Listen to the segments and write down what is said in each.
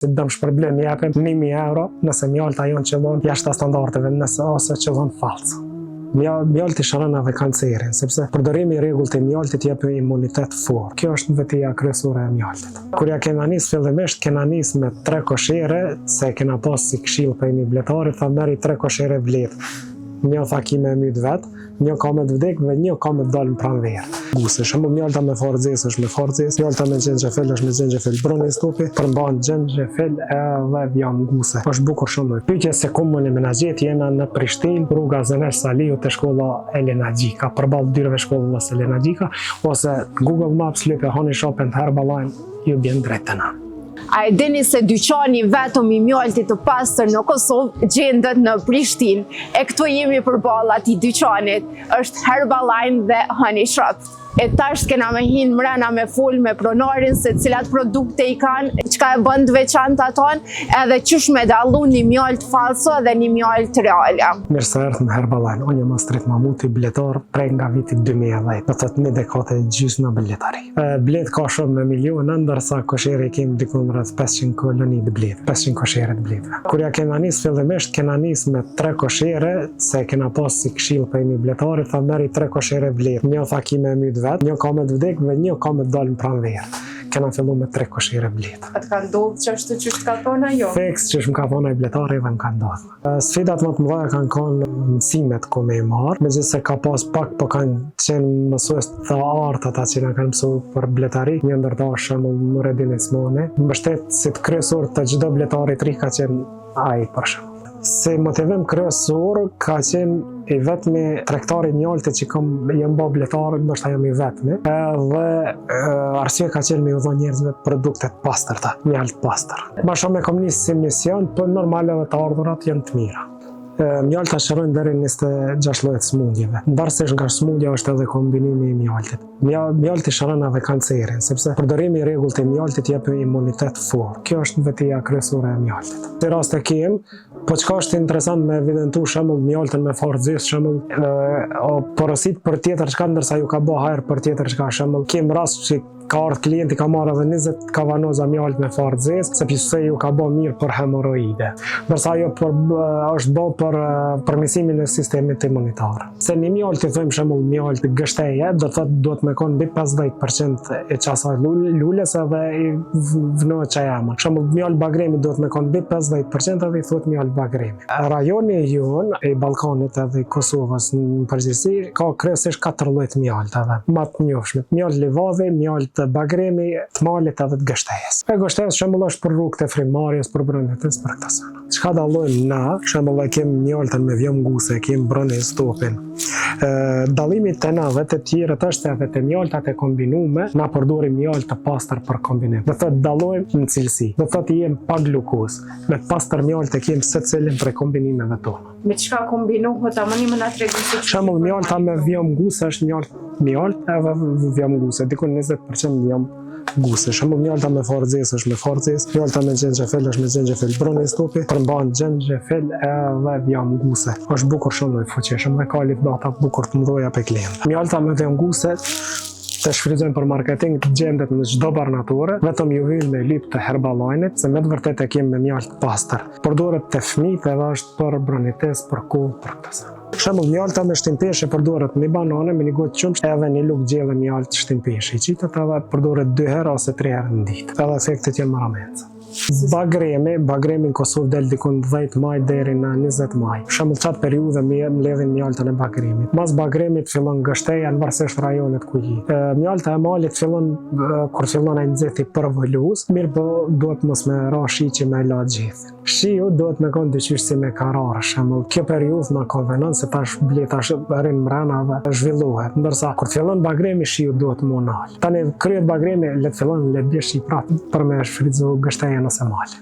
Si dëm shpërblim japim 1.000 euro nëse mjalta jonë qëllon jashtë standardeve nëse ose qëllon falcë. Mjalti shëron edhe kancerin, sepse përdorimi i rregullt të mjaltit jep imunitet fort. Kjo është vetëja kryesore e mjaltit. Kur ja kena nis fillimisht, kena nis me 3 koshere, se kena pas si këshill për një bletarit, tha merri 3 koshere blet. Një tha ki me myt vet, një ka me të vdek dhe një ka me të dalë në pranverë. Guse, shumë mjalta me forëzes është me forëzes, mjalta me xhenxhefil është me xhenxhefil, broni stupi, përmban xhenxhefil edhe vjam guse. Është bukur shumë. Pyetja se ku mundi menaxhet jena në Prishtinë, rruga Zenesh Saliu te shkolla Elena Gjika, përballë dyreve shkollës Elena Gjika, ose Google Maps lype Honey Shop and Herbalife ju bjen drejt të na. A e dini se dyqani vetëm i mjaltit të pastër në Kosovë gjendet në Prishtinë, e këtu jemi përballë atij dyqanit, është Herbalife dhe Honey Shop. E tash kena me hinë mrena me fol me pronarin se cilat produkte i kanë, çka e bën të veçantë aton, edhe qysh me dallu një mjalt falso dhe një mjalt reale. Mirë se erdhët në Herbalife. Unë jam Astrid Mamuti, bletar prej nga viti 2010. Do të një dekade gjysmë në bletari. Blet ka shumë me miliona, ndërsa koshere kemi dikun rreth 500 koloni të blet, 500 koshere të bletve. Kur ja kena nis fillimisht, kena nis me 3 koshere, se kena pas si këshill për një bletarit, tha merri 3 koshere blet. Një tha ki me myt vet, një ka me të vdek dhe një ka me të dalë në pranverë. Kena fillu me 3 koshere blet. A të ka ndodhë që është që ka thonë ajo? Feks që më ka thonë ai bletari dhe më ka ndodhë. Sfidat më të mëdha kanë qenë mësimet ku me i marë, megjithëse ka pas pak, po kanë qenë mësues të artë ata që na kanë mësuar për bletari, një ndër to është shembull Nureddin Ismani, mbështet si të kryesor të çdo bletarit ri ka qenë ai për shembull. Se motivim kryesor ka qenë i vetmi tregtari mjaltit që jam bë bletar, ndoshta jam i vetmi, edhe arsye ka qenë me u dhënë njerëzve produkte të pastërta, mjalt pastër. Më shumë e kam nisë si mision, po normale edhe të ardhurat janë të mira. Mjalta shërojnë deri në 26 lloje smundjeve. Varësisht nga smundja është edhe kombinimi i mjaltit. Mjalti shëron edhe kancerin, sepse përdorimi i rregullt të mjaltit jep imunitet fort. Kjo është vetëja kryesore e mjaltit. Në rast të kem, po çka është interesant me evidentu shembull mjaltën me forëzes, shembull porosit për tjetër çka ndërsa ju ka bë hajër për tjetër çka, shembull kem rast që ka ardhur klienti ka marrë edhe 20 kavanoza mjalt me forëzes, sepse ju ka bë mirë për hemoroide. Ndërsa ajo është bë për përmirësimin e sistemit imunitar. Se një mjalt i thojmë shembull mjalt gështeje, do të thotë duhet me kon mbi 50% e çasaj lules edhe i vënohet çajama. Shembull mjalt bagremi duhet me kon mbi 50% edhe i thuhet mjalt bagremi. Rajoni jon i Ballkanit edhe i Kosovës në përgjithësi ka kryesisht 4 lloj të mjaltave. Më të njohshëm, mjalt livadhi, mjalt bagremi, të malit edhe të gështejes. E gështejes shembull është për rrugët e frimarjes, për brëndetes, për këta sana. Çka dallojmë na, shembull e kemi mjaltën me vjom guse, kemi brëndin stopin. Dallimi te na dhe të tjerët është edhe te mjaltat e kombinume, na përdorim mjalt të pastër për kombinim. Do thotë dallojmë në cilësi. Do thotë jem pa glukos. Me pastër mjalt e kemi secilin për kombinimeve tona. Me çka kombinohet amani më na tregu se shembull mjalta me vjom guse është mjalt edhe vjom guse, dikon 20% vjom guse. Shembull mjalta me forëzes është me forëzes, mjalta me xhenxhefil është me xhenxhefil, broni stupi, përmban xhenxhefil edhe vjom guse. Është bukur shumë e fuqishëm dhe ka data bukur të mëdha për klientë. Mjalta me vjom guse të shfrytëzojmë për marketing të gjendet në çdo barnatore, vetëm ju hyjnë me lyp të Herbalife, se me të vërtetë e kemi me mjalt pastër. Përdoret te fëmijët edhe është për bronites, për kull, për këtë. Shembull mjalta me shtimpeshe përdoret një banane me një gotë qumësht edhe një lugë gjelle mjalt shtimpeshe. I qitet edhe përdoret 2 herë ose 3 herë në ditë. Edhe efektet janë marrëmendse. Bagremi në Kosovë del dikun 10 maj deri në 20 maj. Për shembull çat periudhë mbledhin mjaltën e bagremit. Mas bagremit fillon gështeja në varësisht rajonet ku je. Mjalta e malit fillon kur fillon ai nxehti për voluz, mirë po duhet mos me ra shiçi me la gjithë. Shiu duhet me kon dyqysh si me karar, shembull. Kjo periudhë na konvenon se tash bleta rrin mrena dhe zhvillohet. Ndërsa kur fillon bagremi shiu duhet më nal. Tani kryet bagremi le të fillon le bësh i prap për me shfrytëzu gështeja nëse mal.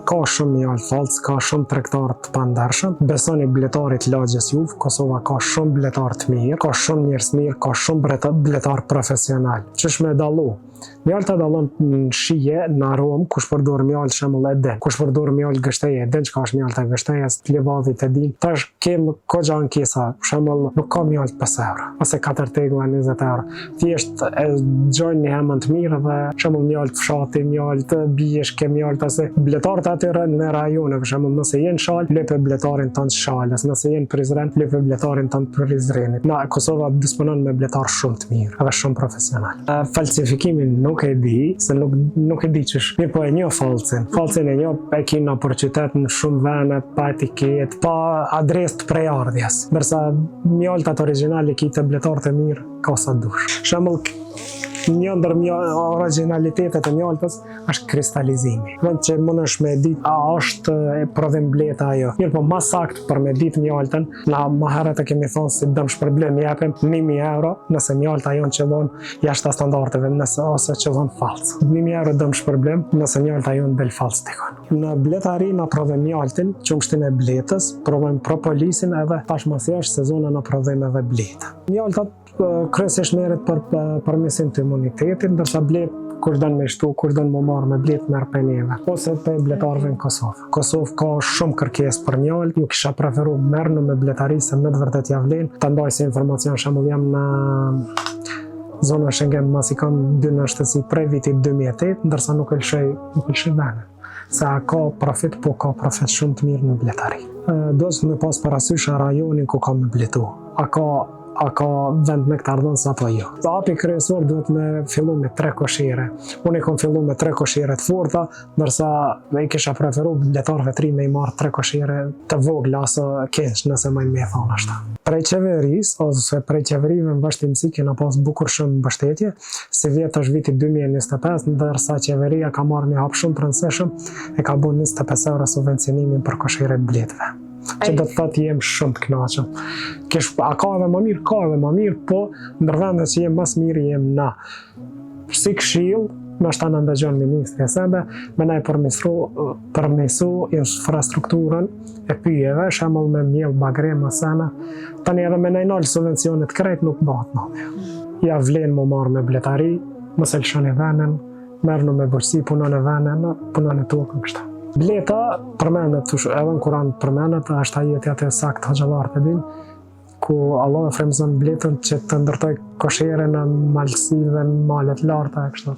Ka shumë mjalt falc, ka shumë tregtar të pandershëm. Besoni bletarit lagjes juve, Kosova ka shumë bletar të mirë, ka shumë njerëz mirë, ka shumë bletar profesional. Ç'është me dallu? Mjalta dallon në shije, në aromë, kush përdor mjaltë shembull e den. Kush përdor mjaltë gështeje, e den çka është mjalta gështeje, levadit e din. Tash kem goxha ankesa, për shembull, nuk ka mjaltë 5 euro, ose 4 tegla 20 euro. Thjesht e gjojnë një hemën të mirë dhe për shembull mjaltë fshati, mjaltë bijeshke, mjaltë ose bletarët atyre në rajone, për shembull, nëse jenë shal, lëpe bletarin tonë shalës, nëse jenë Prizren, lëpe bletarin tonë Prizrenit. Na Kosova disponon me bletar shumë të mirë, edhe shumë profesional. Falsifikimin nuk e di, se nuk e di qësh. Mirë po e njoh falcin. Falcin e njoh e kina për qytet në shumë vene, pa etiket, pa adresë të prejardhjes. Ndërsa mjaltat origjinali ki të bletarët e mirë, ka sa dush. Shembull, një ndër originalitetet e mjaltës është kristalizimi. Vend që mundesh me ditë a është prodhim bleta ajo. Mirë po më saktë për me ditë mjaltën, na më herët e kemi thonë si dëmsh problem japim 1000 euro nëse mjalta jon qëllon jashtë standardeve, nëse ose qëllon falc. 1000 euro dëmsh problem nëse mjalta jon del falc tikon. Në bletari na prodhim mjaltin, qumshtin e bletës, prodhim propolisin edhe tashmë është sezona na prodhim edhe bleta. Mjaltat kryesisht merret për përmirësim të imunitetit, ndërsa blet kush don me shtu, kush don më marr me blet merr pe neve, ose pe bletarëve në Kosovë. Kosovë ka shumë kërkesë për mjalt, ju kisha preferuar merrnu me bletari se më të vërtet ja vlen. Ta ndaj si informacion, shembull jam në zona Schengen, mas i kam 2 në shtësi prej vitit 2008, ndërsa nuk e lëshoj venen. Se ka profit, po ka profit shumë të mirë në bletari. Duhet me pas parasysh rajonin ku ka me bletu. A ka vend me këtë ardhënës apo jo. Hapi kryesor duhet me fillu me 3 koshire. Unë i kom fillu me 3 koshire të forta, ndërsa i kisha preferu bletarëve 3 me i marrë 3 koshire të vogla ose keq, nëse më me thonë ashta. Prej qeverisë ose prej qeverive në vazhdimsi kena pas bukur shumë mbështetje, si vjetë është viti 2025, ndërsa qeveria ka marrë një hap shumë të rëndësishëm, e ka bu 25 euro subvencionimin për koshire të bletëve. Që do të thotë jem shumë të kënaqur. A ka edhe më mirë? Ka edhe më mirë, po ndër vendet që jem mas mirë jem na. Si këshill, ndoshta na ndëgjon ministri sende, me na përmesu infrastrukturën e pyjeve, shembull me miell bagre masana. Tani edhe me na subvencionet krejt nuk bëhet më. Ja vlen më marr me bletari, mos e lëshoni venen, merrnu me bërsi, punon e venen, punon e tokën kështu. Bleta përmendet, edhe në Kur'an përmendet, është ajeti atë sakt Hoxhallarët e din, ku Allah e frymëzon bletën që të ndërtoj koshere në malësive, në malet larta e kështu.